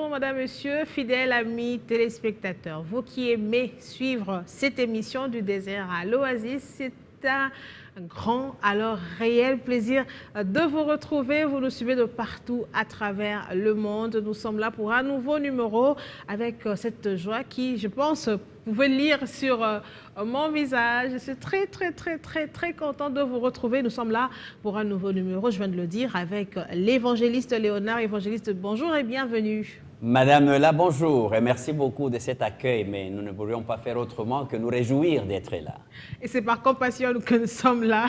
Madame, Monsieur, fidèles amis téléspectateurs, vous qui aimez suivre cette émission du désert à l'Oasis, c'est un grand, alors réel plaisir de vous retrouver. Vous nous suivez de partout à travers le monde. Nous sommes là pour un nouveau numéro avec cette joie qui, je pense, vous pouvez le lire sur mon visage. Je suis très contente de vous retrouver. Nous sommes là pour un nouveau numéro, je viens de le dire, avec l'évangéliste Léonard. Évangéliste, bonjour et bienvenue. Madame Eula, bonjour et merci beaucoup de cet accueil, mais nous ne pourrions pas faire autrement que nous réjouir d'être là. Et c'est par compassion que nous sommes là.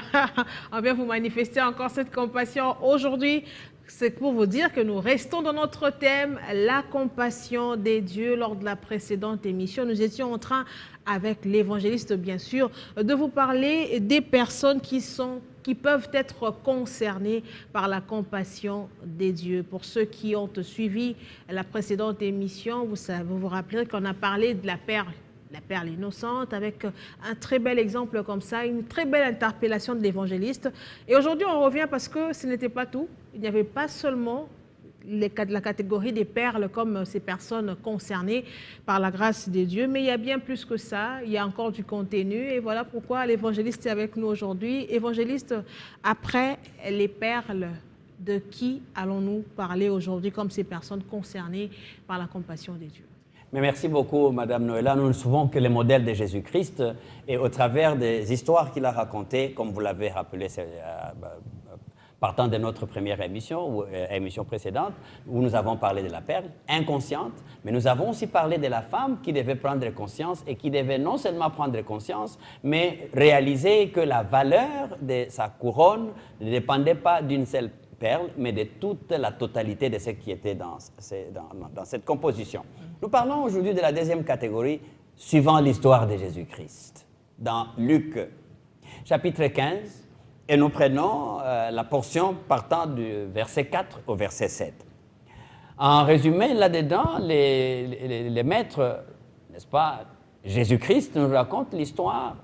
On vient vous manifester encore cette compassion aujourd'hui. C'est pour vous dire que nous restons dans notre thème, la compassion des dieux. Lors de la précédente émission, nous étions en train, avec l'évangéliste bien sûr, de vous parler des personnes qui peuvent être concernés par la compassion des dieux. Pour ceux qui ont suivi la précédente émission, vous vous rappelez qu'on a parlé de la perle innocente, avec un très bel exemple comme ça, une très belle interpellation de l'évangéliste. Et aujourd'hui, on revient parce que ce n'était pas tout. Il n'y avait pas seulement la catégorie des perles comme ces personnes concernées par la grâce des dieux, mais il y a bien plus que ça, il y a encore du contenu et voilà pourquoi l'évangéliste est avec nous aujourd'hui. Évangéliste, après les perles, de qui allons-nous parler aujourd'hui comme ces personnes concernées par la compassion des dieux? Mais merci beaucoup, Madame Noëlla. Nous ne souvent que les modèles de Jésus-Christ et au travers des histoires qu'il a racontées, comme vous l'avez rappelé, partant de notre première émission, ou émission précédente, où nous avons parlé de la perle inconsciente, mais nous avons aussi parlé de la femme qui devait prendre conscience et qui devait non seulement prendre conscience, mais réaliser que la valeur de sa couronne ne dépendait pas d'une seule perle, mais de toute la totalité de ce qui était dans cette composition. Nous parlons aujourd'hui de la deuxième catégorie, suivant l'histoire de Jésus-Christ, dans Luc, chapitre 15, et nous prenons la portion partant du verset 4 au verset 7. En résumé, là-dedans, les maîtres, n'est-ce pas, Jésus-Christ nous raconte l'histoire,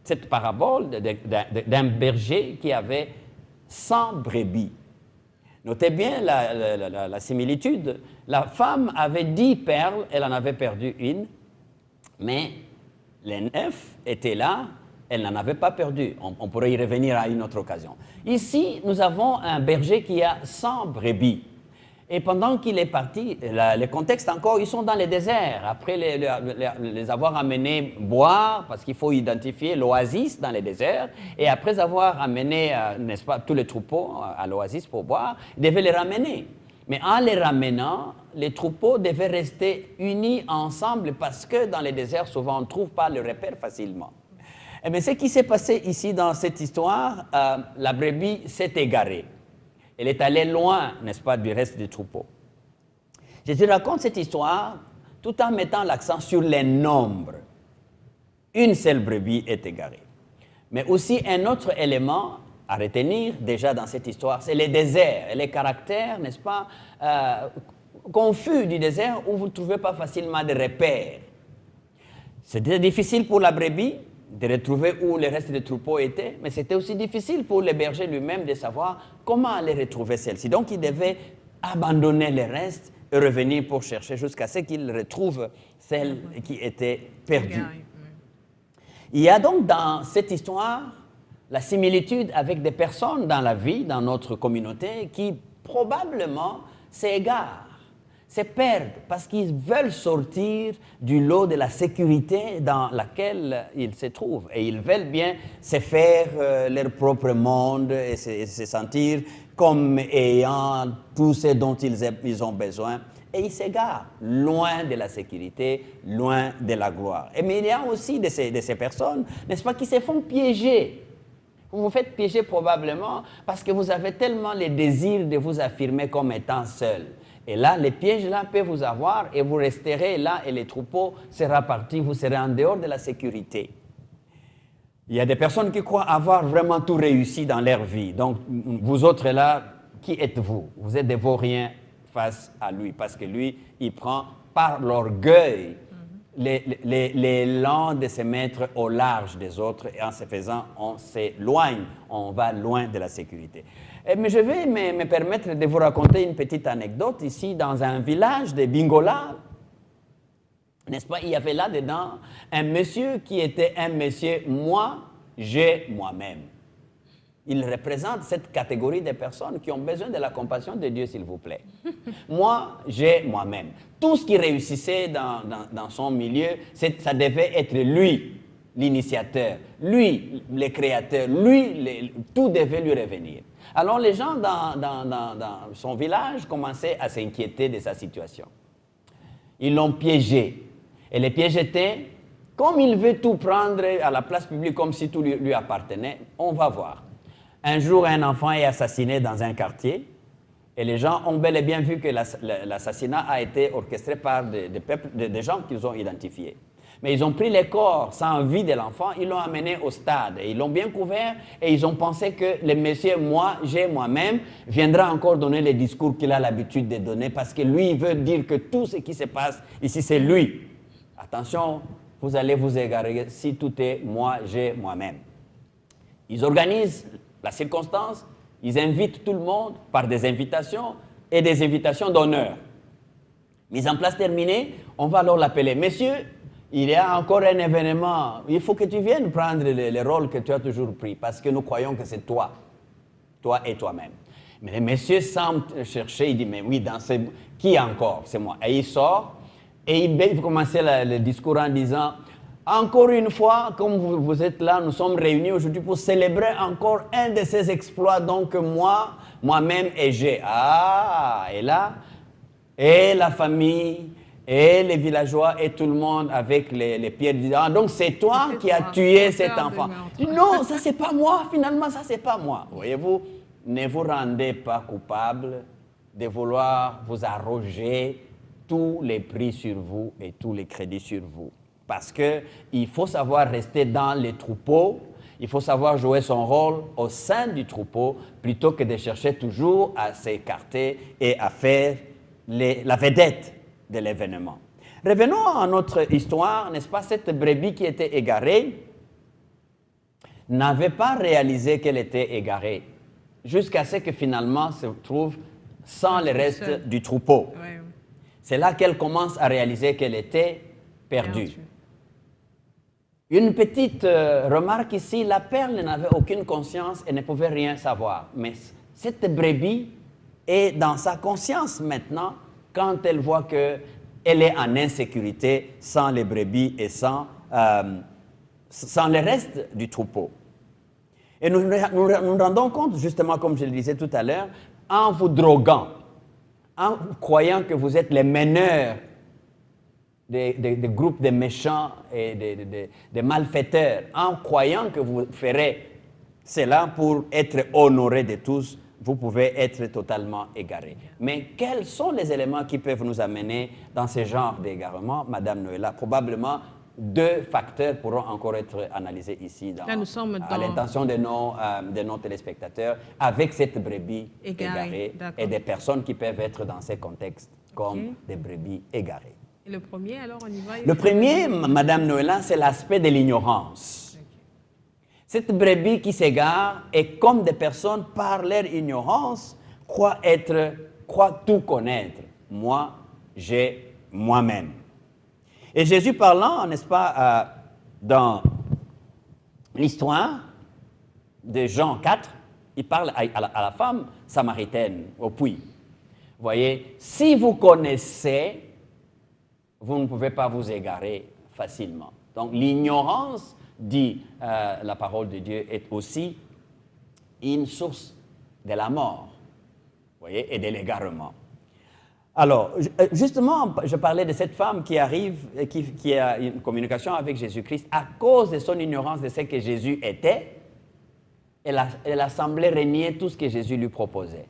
cette parabole d'un berger qui avait 100 brebis. Notez bien la similitude. La femme avait 10 perles, elle en avait perdu une, mais les 9 étaient là, elle n'en avait pas perdu. On pourrait y revenir à une autre occasion. Ici, nous avons un berger qui a 100 brebis. Et pendant qu'il est parti, le contexte encore, ils sont dans le désert. Après les avoir amenés boire, parce qu'il faut identifier l'oasis dans le désert, et après avoir amené, n'est-ce pas, tous les troupeaux à l'oasis pour boire, ils devaient les ramener. Mais en les ramenant, les troupeaux devaient rester unis ensemble parce que dans les déserts, souvent, on ne trouve pas le repère facilement. Eh bien, ce qui s'est passé ici dans cette histoire, la brebis s'est égarée. Elle est allée loin, n'est-ce pas, du reste du troupeau. Jésus raconte cette histoire tout en mettant l'accent sur les nombres. Une seule brebis est égarée. Mais aussi un autre élément à retenir déjà dans cette histoire, c'est les déserts et les caractères, n'est-ce pas, confus du désert où vous ne trouvez pas facilement de repères. C'était difficile pour la brebis de retrouver où le reste des troupeaux étaient, mais c'était aussi difficile pour le berger lui-même de savoir comment aller retrouver celle-ci. Donc, il devait abandonner le reste et revenir pour chercher jusqu'à ce qu'il retrouve celle qui était perdue. Il y a donc dans cette histoire la similitude avec des personnes dans la vie, dans notre communauté, qui probablement s'égarent, se perdent parce qu'ils veulent sortir du lot de la sécurité dans laquelle ils se trouvent. Et ils veulent bien se faire leur propre monde et se sentir comme ayant tout ce dont ils ont besoin. Et ils s'égarent loin de la sécurité, loin de la gloire. Mais il y a aussi de ces personnes, n'est-ce pas, qui se font piéger. Vous vous faites piéger probablement parce que vous avez tellement le désir de vous affirmer comme étant seul. Et là, les pièges là peuvent vous avoir et vous resterez là et les troupeaux seront partis, vous serez en dehors de la sécurité. Il y a des personnes qui croient avoir vraiment tout réussi dans leur vie. Donc, vous autres là, qui êtes-vous? Vous êtes des vauriens face à lui, parce que lui, il prend par l'orgueil l'élan de se mettre au large des autres, et en ce faisant, on s'éloigne, on va loin de la sécurité. Mais je vais me permettre de vous raconter une petite anecdote ici, dans un village de Bingola, n'est-ce pas? Il y avait là-dedans un monsieur qui était un monsieur moi, j'ai moi-même. Il représente cette catégorie de personnes qui ont besoin de la compassion de Dieu, s'il vous plaît. Moi, j'ai moi-même. Tout ce qui réussissait dans son milieu, ça devait être lui, l'initiateur, lui, le créateur, lui, tout devait lui revenir. Alors les gens dans son village commençaient à s'inquiéter de sa situation. Ils l'ont piégé. Et le piège était, comme il veut tout prendre à la place publique, comme si tout lui appartenait, on va voir. Un jour, un enfant est assassiné dans un quartier et les gens ont bel et bien vu que l'assassinat a été orchestré par des gens qu'ils ont identifiés. Mais ils ont pris les corps sans vie de l'enfant, ils l'ont amené au stade et ils l'ont bien couvert et ils ont pensé que le monsieur, moi, j'ai moi-même, viendra encore donner les discours qu'il a l'habitude de donner parce que lui, il veut dire que tout ce qui se passe ici, c'est lui. Attention, vous allez vous égarer si tout est moi, j'ai moi-même. Ils organisent la circonstance, ils invitent tout le monde par des invitations et des invitations d'honneur. Mise en place terminée, on va alors l'appeler. Monsieur, il y a encore un événement, il faut que tu viennes prendre le rôle que tu as toujours pris parce que nous croyons que c'est toi et toi-même. Mais le monsieur semble chercher, il dit, mais oui, qui encore? C'est moi. Et il sort et il commence le discours en disant, encore une fois, comme vous êtes là, nous sommes réunis aujourd'hui pour célébrer encore un de ces exploits, donc moi-même et j'ai. Ah, et là, et la famille, et les villageois, et tout le monde avec les pieds disant, ah, donc c'est toi qui as tué cet enfant. Non, ça c'est pas moi, finalement, ça c'est pas moi. Voyez-vous, ne vous rendez pas coupable de vouloir vous arroger tous les prix sur vous et tous les crédits sur vous. Parce qu'il faut savoir rester dans les troupeaux, il faut savoir jouer son rôle au sein du troupeau plutôt que de chercher toujours à s'écarter et à faire la vedette de l'événement. Revenons à notre histoire, n'est-ce pas? Cette brebis qui était égarée n'avait pas réalisé qu'elle était égarée jusqu'à ce que finalement se trouve sans le reste du troupeau. Ouais. C'est là qu'elle commence à réaliser qu'elle était perdue. Une petite remarque ici, la perle n'avait aucune conscience et ne pouvait rien savoir. Mais cette brebis est dans sa conscience maintenant quand elle voit qu'elle est en insécurité sans les brebis et sans le reste du troupeau. Et nous nous rendons compte, justement comme je le disais tout à l'heure, en vous droguant, en croyant que vous êtes les meneurs des groupes de méchants et des malfaiteurs, en croyant que vous ferez cela pour être honoré de tous, vous pouvez être totalement égaré. Mais quels sont les éléments qui peuvent nous amener dans ce genre d'égarement, Madame Noëlla? Probablement 2 facteurs pourront encore être analysés ici à l'intention de nos téléspectateurs avec cette brebis égarée et des personnes qui peuvent être dans ces contextes comme des brebis égarées. Et le premier, alors, on y va? Le premier, Madame Noëlla, c'est l'aspect de l'ignorance. Okay. Cette brebis qui s'égare est comme des personnes, par leur ignorance, croient tout connaître. Moi, j'ai moi-même. Et Jésus parlant, n'est-ce pas, dans l'histoire de Jean 4, il parle à la femme samaritaine au puits. Vous voyez, si vous connaissez, vous ne pouvez pas vous égarer facilement. Donc l'ignorance, dit la parole de Dieu, est aussi une source de la mort, vous voyez, et de l'égarement. Alors, justement, je parlais de cette femme qui arrive, qui a une communication avec Jésus-Christ à cause de son ignorance de ce que Jésus était. Elle a semblé renier tout ce que Jésus lui proposait.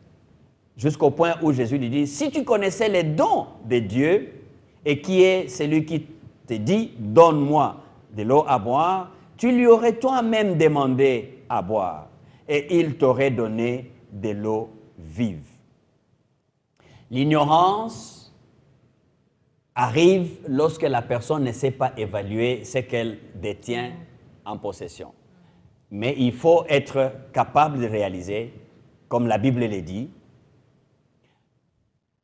Jusqu'au point où Jésus lui dit, si tu connaissais les dons de Dieu, et qui est celui qui te dit, donne-moi de l'eau à boire, tu lui aurais toi-même demandé à boire, et il t'aurait donné de l'eau vive. L'ignorance arrive lorsque la personne ne sait pas évaluer ce qu'elle détient en possession. Mais il faut être capable de réaliser, comme la Bible le dit,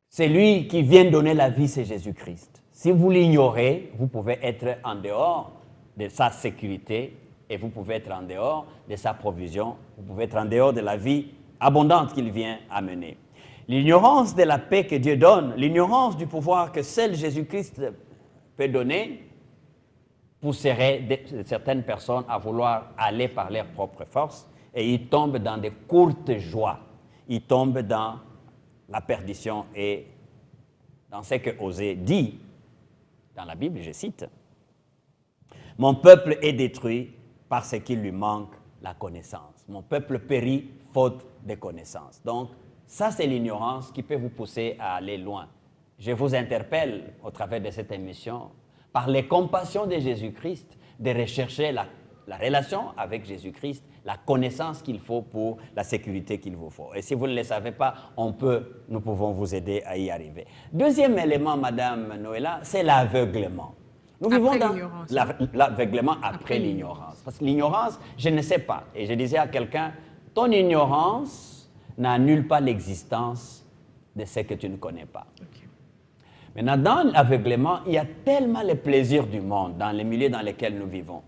c'est lui qui vient donner la vie, c'est Jésus-Christ. Si vous l'ignorez, vous pouvez être en dehors de sa sécurité et vous pouvez être en dehors de sa provision, vous pouvez être en dehors de la vie abondante qu'il vient amener. L'ignorance de la paix que Dieu donne, l'ignorance du pouvoir que seul Jésus-Christ peut donner, pousserait certaines personnes à vouloir aller par leurs propres forces et ils tombent dans de courtes joies. Ils tombent dans la perdition et dans ce que Osée dit dans la Bible, je cite, « Mon peuple est détruit parce qu'il lui manque la connaissance. Mon peuple périt faute de connaissance. » Donc, ça, c'est l'ignorance qui peut vous pousser à aller loin. Je vous interpelle, au travers de cette émission, par les compassions de Jésus-Christ, de rechercher la relation avec Jésus-Christ, la connaissance qu'il faut pour la sécurité qu'il vous faut. Et si vous ne le savez pas, nous pouvons vous aider à y arriver. Deuxième élément, Madame Noëlla, c'est l'aveuglement. Nous vivons dans l'aveuglement après l'ignorance. Parce que l'ignorance, je ne sais pas. Et je disais à quelqu'un, ton ignorance n'annule pas l'existence de ce que tu ne connais pas. Okay. Maintenant, dans l'aveuglement, il y a tellement les plaisirs du monde dans les milieux dans lesquels nous vivons.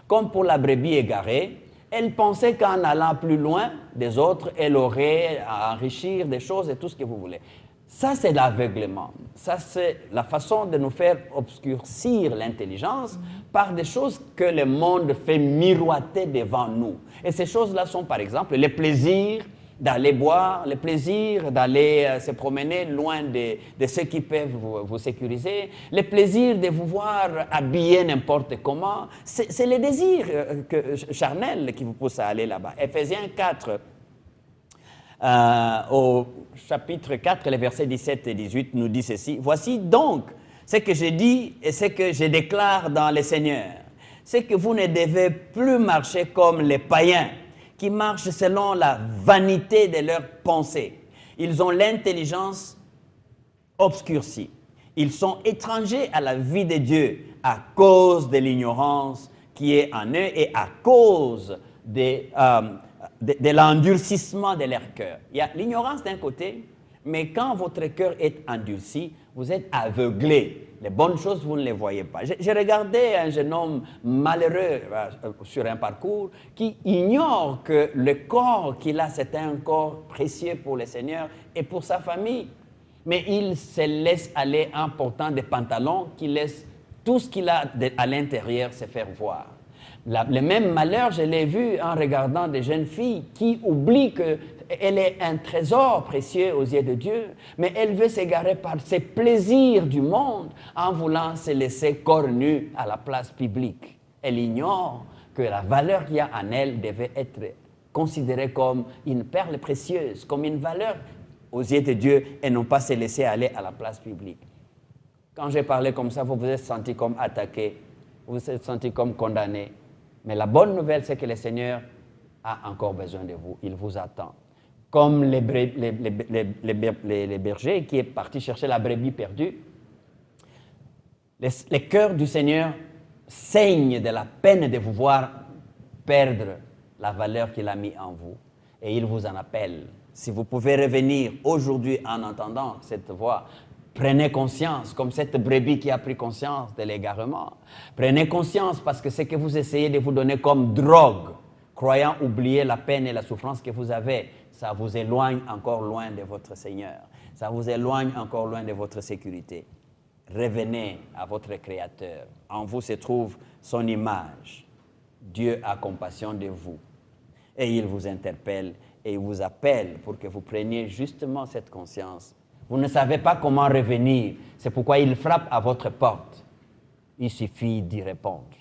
Comme pour la brebis égarée, elle pensait qu'en allant plus loin des autres, elle aurait à enrichir des choses et tout ce que vous voulez. Ça, c'est l'aveuglement. Ça, c'est la façon de nous faire obscurcir l'intelligence par des choses que le monde fait miroiter devant nous. Et ces choses-là sont, par exemple, les plaisirs d'aller boire, le plaisir d'aller se promener loin de ceux qui peuvent vous sécuriser, le plaisir de vous voir habillé n'importe comment. C'est le désir charnel qui vous pousse à aller là-bas. Éphésiens 4, au chapitre 4, les versets 17 et 18 nous dit ceci. « Voici donc ce que je dis et ce que je déclare dans le Seigneur. C'est que vous ne devez plus marcher comme les païens, qui marchent selon la vanité de leurs pensées. Ils ont l'intelligence obscurcie. Ils sont étrangers à la vie de Dieu à cause de l'ignorance qui est en eux et à cause de l'endurcissement de leur cœur. Il y a l'ignorance d'un côté, mais quand votre cœur est endurci, vous êtes aveuglé. Les bonnes choses, vous ne les voyez pas. J'ai regardé un jeune homme malheureux sur un parcours qui ignore que le corps qu'il a, c'est un corps précieux pour le Seigneur et pour sa famille. Mais il se laisse aller en portant des pantalons qui laissent tout ce qu'il a à l'intérieur se faire voir. Le même malheur, je l'ai vu en regardant des jeunes filles qui oublient qu'elle est un trésor précieux aux yeux de Dieu, mais elle veut s'égarer par ses plaisirs du monde en voulant se laisser corps nu à la place publique. Elle ignore que la valeur qu'il y a en elle devait être considérée comme une perle précieuse, comme une valeur aux yeux de Dieu et non pas se laisser aller à la place publique. Quand j'ai parlé comme ça, vous vous êtes senti comme attaqué, vous vous êtes senti comme condamné. Mais la bonne nouvelle, c'est que le Seigneur a encore besoin de vous. Il vous attend. Comme les bergers qui est parti chercher la brebis perdue, le cœur du Seigneur saigne de la peine de vous voir perdre la valeur qu'il a mis en vous. Et il vous en appelle. Si vous pouvez revenir aujourd'hui en entendant cette voix, prenez conscience, comme cette brebis qui a pris conscience de l'égarement. Prenez conscience parce que ce que vous essayez de vous donner comme drogue, croyant oublier la peine et la souffrance que vous avez, ça vous éloigne encore loin de votre Seigneur. Ça vous éloigne encore loin de votre sécurité. Revenez à votre Créateur. En vous se trouve son image. Dieu a compassion de vous. Et il vous interpelle et il vous appelle pour que vous preniez justement cette conscience. Vous ne savez pas comment revenir. C'est pourquoi il frappe à votre porte. Il suffit d'y répondre.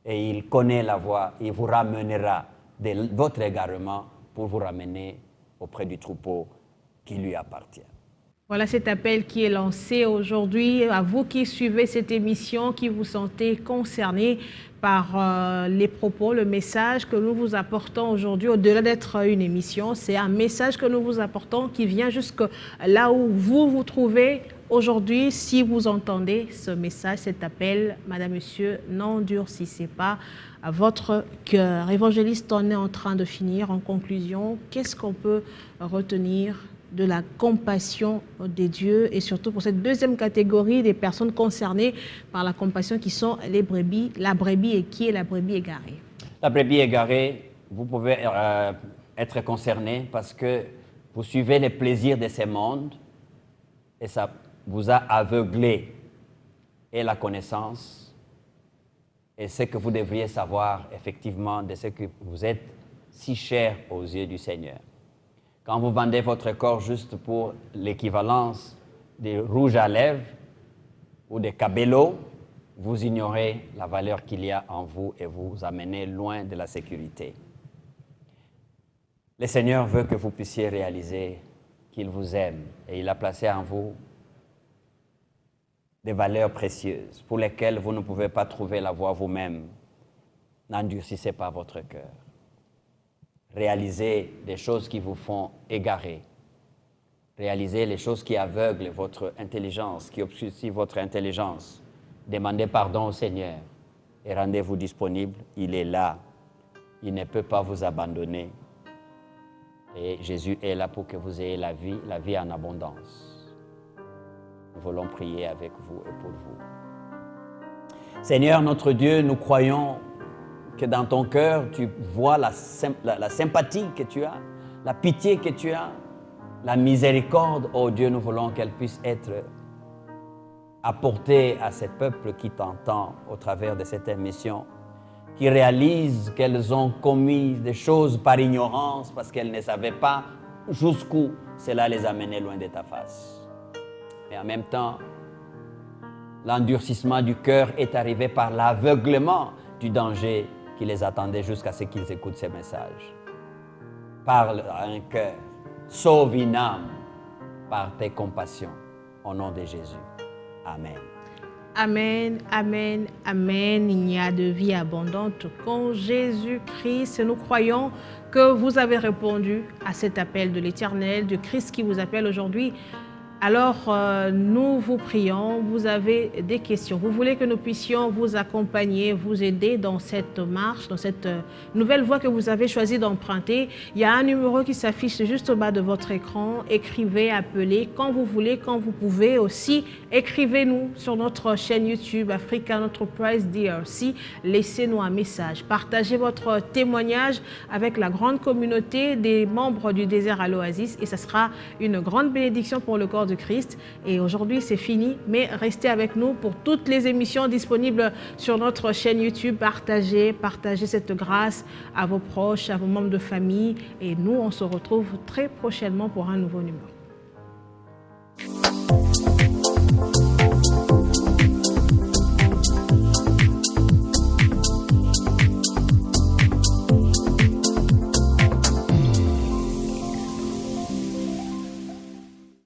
Et il connaît la voie. Il vous ramènera de votre égarement pour vous ramener auprès du troupeau qui lui appartient. Voilà cet appel qui est lancé aujourd'hui à vous qui suivez cette émission, qui vous sentez concernés par les propos, le message que nous vous apportons aujourd'hui. Au-delà d'être une émission, c'est un message que nous vous apportons qui vient jusque là où vous vous trouvez aujourd'hui. Si vous entendez ce message, cet appel, Madame, Monsieur, n'endurcissez pas à votre cœur. Évangéliste, on est en train de finir. En conclusion, qu'est-ce qu'on peut retenir de la compassion des dieux et surtout pour cette deuxième catégorie des personnes concernées par la compassion qui sont les brebis, la brebis et qui est la brebis égarée? La brebis égarée, vous pouvez être concerné parce que vous suivez les plaisirs de ce monde et ça vous a aveuglé et la connaissance et ce que vous devriez savoir effectivement de ce que vous êtes si cher aux yeux du Seigneur. Quand vous vendez votre corps juste pour l'équivalence des rouges à lèvres ou des cabellos, vous ignorez la valeur qu'il y a en vous et vous amenez loin de la sécurité. Le Seigneur veut que vous puissiez réaliser qu'il vous aime et il a placé en vous des valeurs précieuses pour lesquelles vous ne pouvez pas trouver la voie vous-même. N'endurcissez pas votre cœur. Réalisez des choses qui vous font égarer. Réalisez les choses qui aveuglent votre intelligence, qui obscurcissent votre intelligence. Demandez pardon au Seigneur et rendez-vous disponible. Il est là. Il ne peut pas vous abandonner. Et Jésus est là pour que vous ayez la vie en abondance. Nous voulons prier avec vous et pour vous. Seigneur, notre Dieu, nous croyons que dans ton cœur, tu vois la sympathie que tu as, la pitié que tu as, la miséricorde. Oh Dieu, nous voulons qu'elle puisse être apportée à ce peuple qui t'entend au travers de cette émission, qui réalise qu'elles ont commis des choses par ignorance parce qu'elles ne savaient pas jusqu'où cela les amenait loin de ta face. Et en même temps, l'endurcissement du cœur est arrivé par l'aveuglement du danger qui les attendait jusqu'à ce qu'ils écoutent ces messages. Parle à un cœur, sauve une âme par tes compassions. Au nom de Jésus. Amen. Amen, amen, amen. Il y a de vie abondante qu'en Jésus-Christ. Nous croyons que vous avez répondu à cet appel de l'Éternel, de Christ qui vous appelle aujourd'hui. Alors, nous vous prions, vous avez des questions. Vous voulez que nous puissions vous accompagner, vous aider dans cette marche, dans cette nouvelle voie que vous avez choisi d'emprunter. Il y a un numéro qui s'affiche juste au bas de votre écran. Écrivez, appelez quand vous voulez, quand vous pouvez aussi. Écrivez-nous sur notre chaîne YouTube African Enterprise DRC. Laissez-nous un message. Partagez votre témoignage avec la grande communauté des membres du désert à l'Oasis et ce sera une grande bénédiction pour le corps de Christ. Et aujourd'hui, c'est fini, mais restez avec nous pour toutes les émissions disponibles sur notre chaîne YouTube. Partagez cette grâce à vos proches, à vos membres de famille. Et nous, on se retrouve très prochainement pour un nouveau numéro.